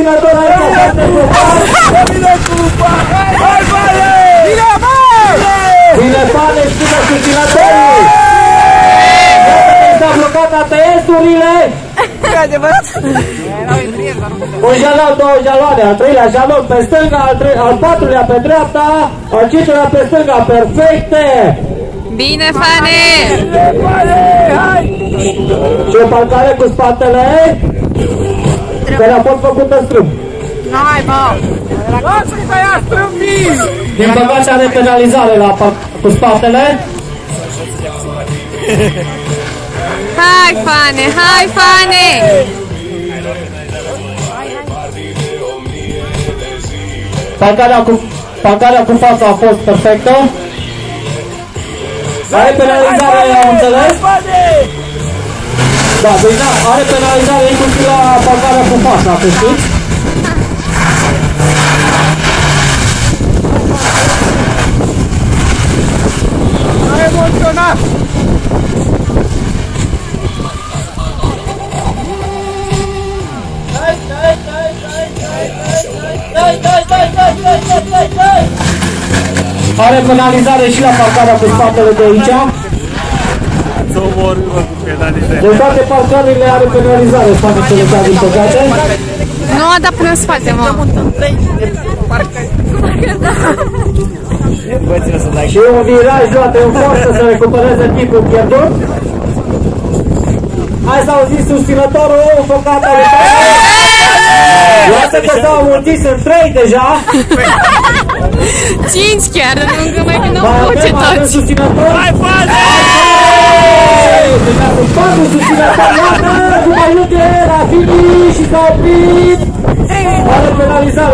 susținători aici, foarte frumoși. Hai, Vale! Bine, Vale, spune susținătorii! S-a blocat ATS-urile! E adevărat? Un jalon, două jaloane, al treilea jalon pe stânga, al patrulea pe dreapta, al cincilea pe stânga, perfecte! Bine, Fane! Și o parcare cu spatele, care a fost făcută strâmb. Hai, bă! Lasă-i să ia strâmbii! Din păcate are penalizare cu spatele. Hai, Fane! Hai, Fane! Parcarea cu fața a fost perfectă. Are penalizare, am înțeles? Da, bine, are penalizare inclusiv la parcarea cu fața, să știți? A emoționat! Are penalizare și la parcarea cu spatele de aici. Să omor cu penalizare. De toate parcările are penalizare, spate cele care din păcate. Nu, dar până în spate, mă. Și un viraj luat în forță să recupereze timpul pierdut. Hai să auziți susținătorul, focata de Fane. Lasă că s-au mulțit, sunt 3 deja. 5 chiar, lângă mai că nu Mai puce avem toți. susținători. Hai, Fane! Deja sunt 4 susținători, iată, după iute, la finish și s-a oprit. Are penalizare.